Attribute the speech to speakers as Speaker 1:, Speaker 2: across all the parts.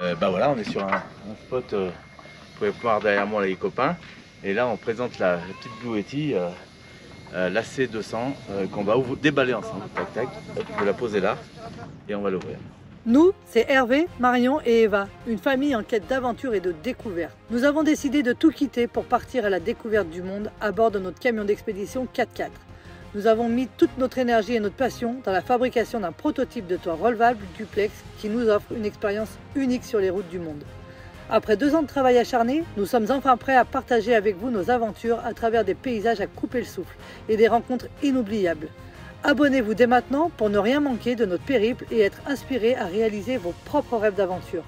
Speaker 1: Bah voilà, on est sur un spot, vous pouvez voir derrière moi les copains. Et là on présente la petite Blue Yeti, la C200 qu'on va déballer ensemble. Tac tac, hop, je vais la poser là et on va l'ouvrir.
Speaker 2: Nous, c'est Hervé, Marion et Eva, une famille en quête d'aventure et de découverte. Nous avons décidé de tout quitter pour partir à la découverte du monde à bord de notre camion d'expédition 4x4. Nous avons mis toute notre énergie et notre passion dans la fabrication d'un prototype de toit relevable duplex qui nous offre une expérience unique sur les routes du monde. Après 2 ans de travail acharné, nous sommes enfin prêts à partager avec vous nos aventures à travers des paysages à couper le souffle et des rencontres inoubliables. Abonnez-vous dès maintenant pour ne rien manquer de notre périple et être inspiré à réaliser vos propres rêves d'aventure.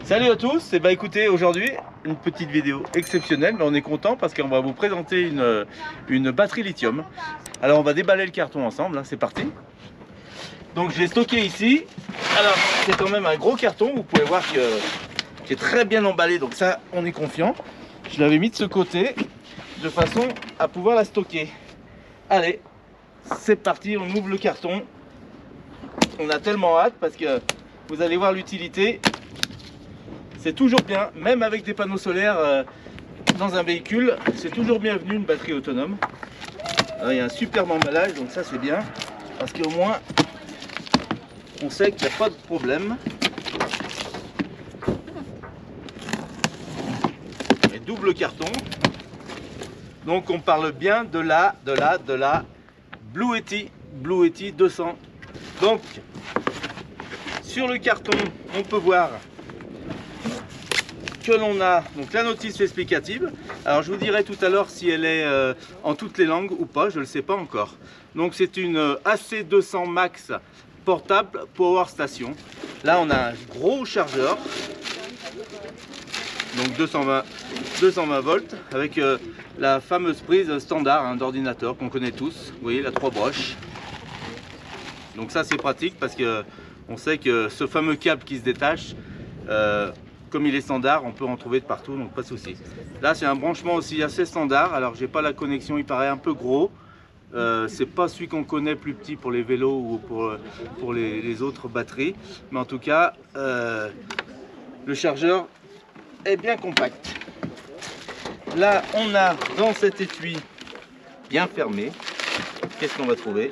Speaker 1: Salut à tous, et bah écoutez, aujourd'hui une petite vidéo exceptionnelle, mais on est content parce qu'on va vous présenter une batterie lithium. Alors on va déballer le carton ensemble, hein, c'est parti. Donc j'ai stocké ici, alors c'est quand même un gros carton, vous pouvez voir qui est très bien emballé, donc ça on est confiant. Je l'avais mis de ce côté de façon à pouvoir la stocker. Allez, c'est parti, on ouvre le carton. On a tellement hâte parce que vous allez voir l'utilité. C'est toujours bien, même avec des panneaux solaires dans un véhicule, c'est toujours bienvenu une batterie autonome. Alors, il y a un superbe emballage, donc ça c'est bien, parce qu'au moins on sait qu'il n'y a pas de problème. Et double carton. Donc on parle bien de la Blue Yeti 200. Donc sur le carton, on peut voir que l'on a donc la notice explicative. Alors je vous dirai tout à l'heure si elle est en toutes les langues ou pas, je ne le sais pas encore. Donc c'est une AC200 Max portable Power Station. Là on a un gros chargeur, donc 220 volts avec la fameuse prise standard hein, d'ordinateur qu'on connaît tous. Vous voyez la 3 broches. Donc ça c'est pratique parce que on sait que ce fameux câble qui se détache, comme il est standard, on peut en trouver de partout, donc pas de souci. Là, c'est un branchement aussi assez standard. Alors, j'ai pas la connexion, il paraît un peu gros. C'est pas celui qu'on connaît plus petit pour les vélos ou pour les autres batteries. Mais en tout cas, le chargeur est bien compact. Là, on a dans cet étui bien fermé. Qu'est-ce qu'on va trouver?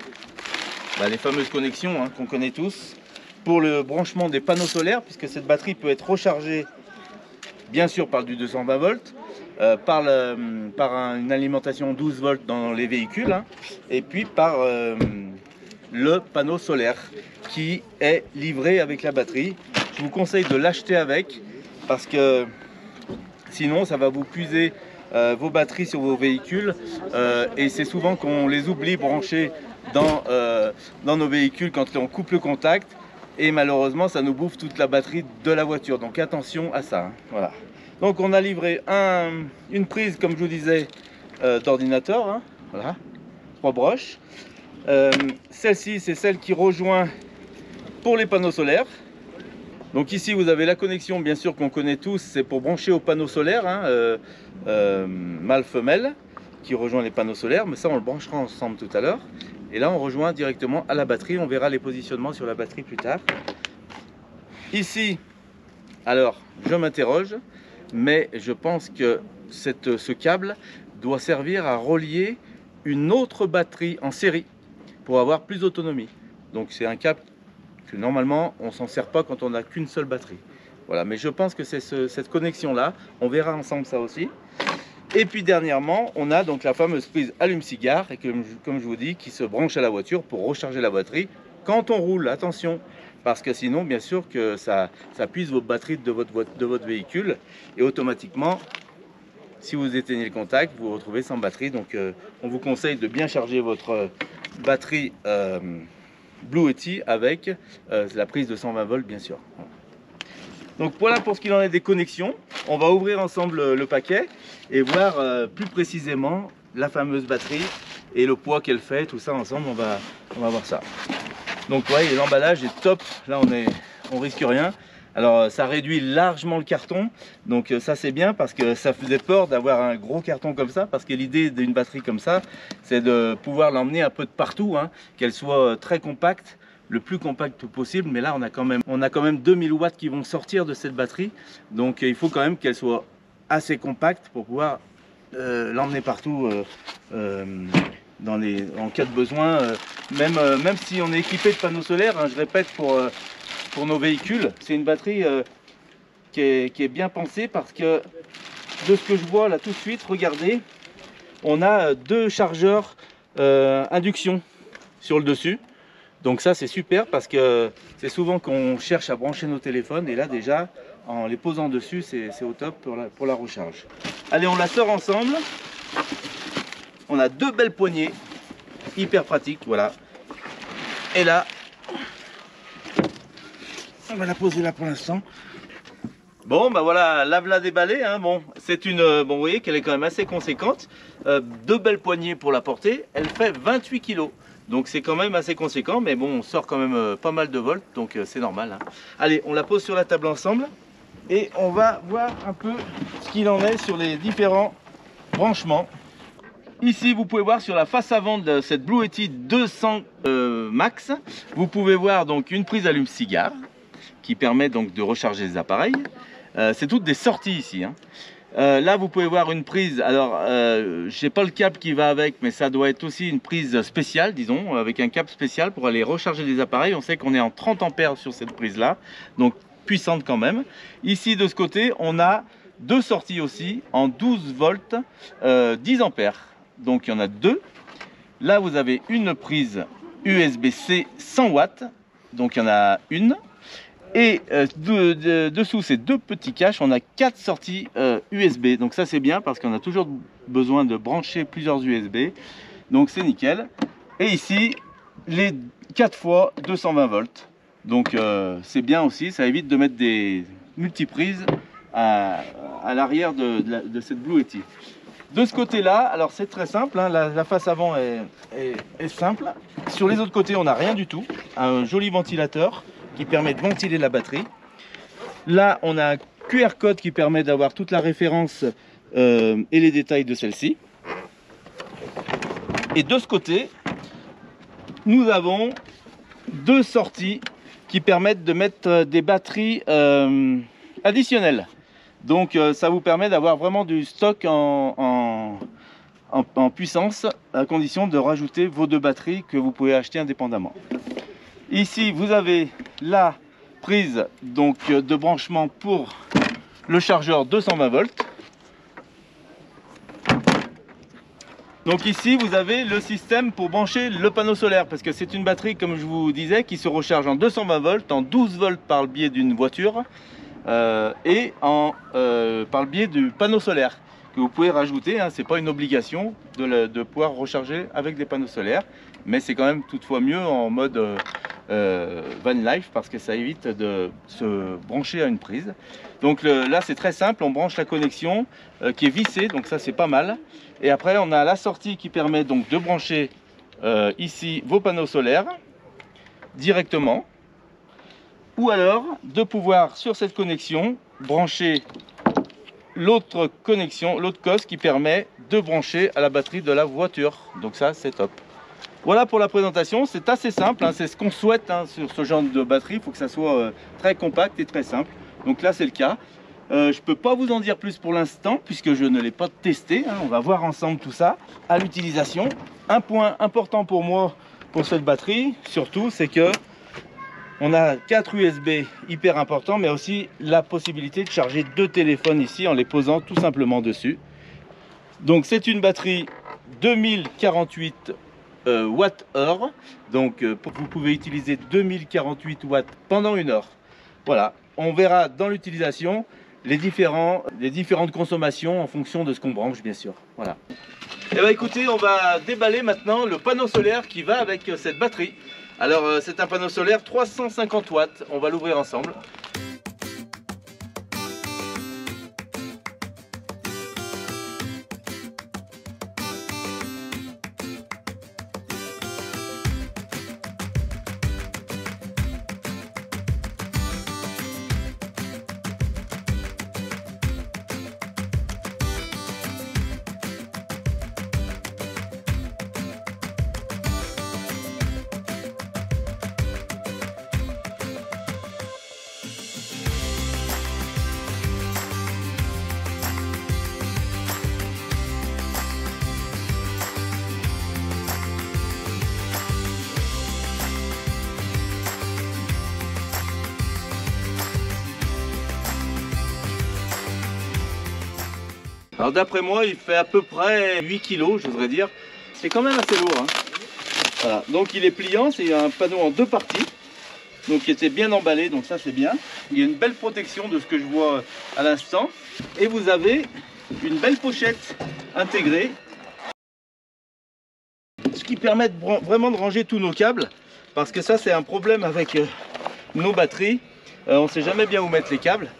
Speaker 1: Les fameuses connexions hein, qu'on connaît tous. Pour le branchement des panneaux solaires, puisque cette batterie peut être rechargée bien sûr par du 220 volts, par une alimentation 12 volts dans les véhicules, hein, et puis par le panneau solaire qui est livré avec la batterie. Je vous conseille de l'acheter avec, parce que sinon ça va vous puiser vos batteries sur vos véhicules, et c'est souvent qu'on les oublie branchées dans nos véhicules quand on coupe le contact. Et malheureusement ça nous bouffe toute la batterie de la voiture, donc attention à ça hein. Voilà. Donc on a livré une prise comme je vous disais d'ordinateur hein. Voilà, 3 broches. Celle-ci c'est celle qui rejoint pour les panneaux solaires. Donc ici vous avez la connexion bien sûr qu'on connaît tous, c'est pour brancher aux panneaux solaires hein, mâle femelle qui rejoint les panneaux solaires, mais ça on le branchera ensemble tout à l'heure. Et là, on rejoint directement à la batterie. On verra les positionnements sur la batterie plus tard. Ici, alors, je m'interroge, mais je pense que ce câble doit servir à relier une autre batterie en série pour avoir plus d'autonomie. Donc, c'est un câble que normalement, on ne s'en sert pas quand on n'a qu'une seule batterie. Voilà, mais je pense que c'est cette connexion-là. On verra ensemble ça aussi. Et puis dernièrement, on a donc la fameuse prise allume-cigare, et comme je vous dis, qui se branche à la voiture pour recharger la batterie quand on roule. Attention, parce que sinon, bien sûr, que ça puise vos batteries de votre véhicule, et automatiquement, si vous éteignez le contact, vous vous retrouvez sans batterie. Donc, on vous conseille de bien charger votre batterie Blue Yeti avec la prise de 120 volts, bien sûr. Donc voilà pour ce qu'il en est des connexions. On va ouvrir ensemble le paquet et voir plus précisément la fameuse batterie et le poids qu'elle fait, tout ça ensemble, on va voir ça. Donc ouais, l'emballage est top, là on risque rien. Alors ça réduit largement le carton, donc ça c'est bien parce que ça faisait peur d'avoir un gros carton comme ça, parce que l'idée d'une batterie comme ça, c'est de pouvoir l'emmener un peu de partout, hein, qu'elle soit très compacte, le plus compact possible. Mais là on a quand même 2000 watts qui vont sortir de cette batterie, donc il faut quand même qu'elle soit assez compacte pour pouvoir l'emmener partout en cas de besoin, même si on est équipé de panneaux solaires, hein, je répète, pour nos véhicules. C'est une batterie qui est bien pensée, parce que de ce que je vois là tout de suite, regardez, on a 2 chargeurs induction sur le dessus. Donc ça c'est super, parce que c'est souvent qu'on cherche à brancher nos téléphones, et là déjà en les posant dessus c'est au top pour la recharge. Allez, on la sort ensemble. On a 2 belles poignées, hyper pratiques, voilà. Et là, on va la poser là pour l'instant. Bon, bah voilà, la déballée, hein. Bon, c'est une, bon, vous voyez qu'elle est quand même assez conséquente. 2 belles poignées pour la porter. Elle fait 28 kg. Donc c'est quand même assez conséquent, mais bon, on sort quand même pas mal de volts, donc c'est normal, hein. Allez, on la pose sur la table ensemble et on va voir un peu ce qu'il en est sur les différents branchements. Ici, vous pouvez voir sur la face avant de cette Blue Yeti 200 Max, vous pouvez voir donc une prise allume-cigare qui permet donc de recharger les appareils. C'est toutes des sorties ici, hein. Là, vous pouvez voir une prise. Alors, je n'ai pas le câble qui va avec, mais ça doit être aussi une prise spéciale, disons, avec un câble spécial pour aller recharger les appareils. On sait qu'on est en 30 ampères sur cette prise-là, donc puissante quand même. Ici, de ce côté, on a 2 sorties aussi en 12 volts, 10 ampères. Donc, il y en a 2. Là, vous avez une prise USB-C 100 watts. Donc, il y en a une. Et dessous ces 2 petits caches, on a 4 sorties USB. Donc ça c'est bien, parce qu'on a toujours besoin de brancher plusieurs USB. Donc c'est nickel. Et ici, les 4 fois 220 volts. Donc c'est bien aussi, ça évite de mettre des multiprises à l'arrière de cette Blue Yeti. De ce côté-là, alors c'est très simple, hein, la face avant est simple. Sur les autres côtés, on n'a rien du tout. Un joli ventilateur qui permet de ventiler la batterie. Là, on a un QR code qui permet d'avoir toute la référence et les détails de celle-ci. Et de ce côté, nous avons 2 sorties qui permettent de mettre des batteries additionnelles. Donc ça vous permet d'avoir vraiment du stock en puissance, à condition de rajouter vos 2 batteries que vous pouvez acheter indépendamment. Ici, vous avez la prise donc de branchement pour le chargeur 220 volts. Donc ici, vous avez le système pour brancher le panneau solaire, parce que c'est une batterie, comme je vous disais, qui se recharge en 220 volts, en 12 volts par le biais d'une voiture et par le biais du panneau solaire que vous pouvez rajouter, hein. C'est pas une obligation de pouvoir recharger avec des panneaux solaires, mais c'est quand même toutefois mieux en mode van life, parce que ça évite de se brancher à une prise. Donc là c'est très simple, on branche la connexion qui est vissée, donc ça c'est pas mal. Et après on a la sortie qui permet donc de brancher ici vos panneaux solaires directement, ou alors de pouvoir sur cette connexion brancher l'autre connexion, l'autre cos qui permet de brancher à la batterie de la voiture. Donc ça c'est top. Voilà pour la présentation, c'est assez simple, hein, c'est ce qu'on souhaite, hein, sur ce genre de batterie. Il faut que ça soit très compact et très simple. Donc là c'est le cas. Je ne peux pas vous en dire plus pour l'instant, puisque je ne l'ai pas testé, hein. On va voir ensemble tout ça à l'utilisation. Un point important pour moi pour cette batterie, surtout, c'est que on a 4 USB hyper importants, mais aussi la possibilité de charger 2 téléphones ici en les posant tout simplement dessus. Donc c'est une batterie 2048 Wh. Donc vous pouvez utiliser 2048 watts pendant 1 heure. Voilà, on verra dans l'utilisation les différentes consommations en fonction de ce qu'on branche, bien sûr. Voilà. Et bien écoutez, on va déballer maintenant le panneau solaire qui va avec cette batterie. Alors c'est un panneau solaire 350 watts, on va l'ouvrir ensemble. Alors d'après moi, il fait à peu près 8 kg, j'oserais dire. C'est quand même assez lourd, hein. Voilà, donc il est pliant, c'est un panneau en 2 parties. Donc qui était bien emballé, donc ça c'est bien. Il y a une belle protection de ce que je vois à l'instant. Et vous avez une belle pochette intégrée. Ce qui permet vraiment de ranger tous nos câbles. Parce que ça c'est un problème avec nos batteries. On ne sait jamais bien où mettre les câbles.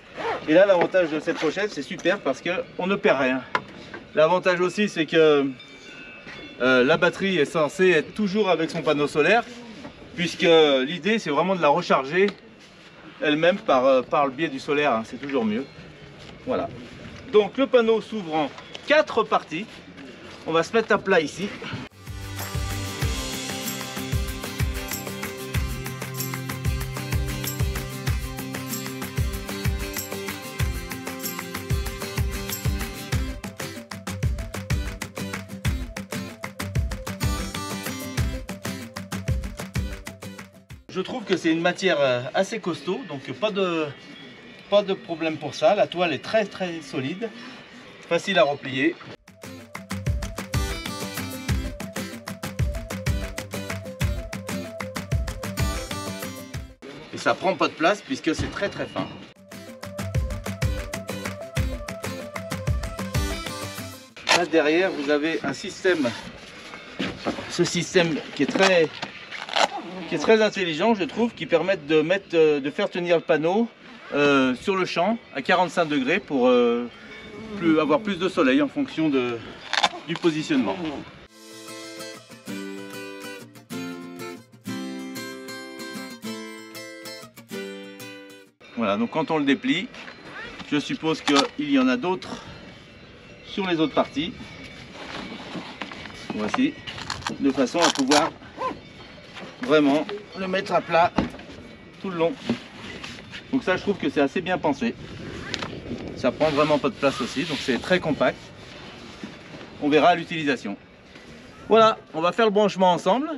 Speaker 1: Et là l'avantage de cette pochette c'est super parce qu'on ne perd rien. L'avantage aussi c'est que la batterie est censée être toujours avec son panneau solaire. Puisque l'idée c'est vraiment de la recharger elle-même par le biais du solaire, hein, c'est toujours mieux. Voilà. Donc le panneau s'ouvre en 4 parties. On va se mettre à plat ici. Je trouve que c'est une matière assez costaud, donc pas de problème pour ça. La toile est très solide, facile à replier. Et ça prend pas de place puisque c'est très fin. Là derrière vous avez un système, ce système qui est très intelligent, je trouve, qui permet de faire tenir le panneau sur le champ à 45 degrés pour avoir plus de soleil en fonction du positionnement. Voilà, donc quand on le déplie, je suppose qu'il y en a d'autres sur les autres parties. Voici, de façon à pouvoir vraiment le mettre à plat tout le long. Donc ça je trouve que c'est assez bien pensé. Ça prend vraiment pas de place aussi, donc c'est très compact. On verra à l'utilisation. Voilà, on va faire le branchement ensemble.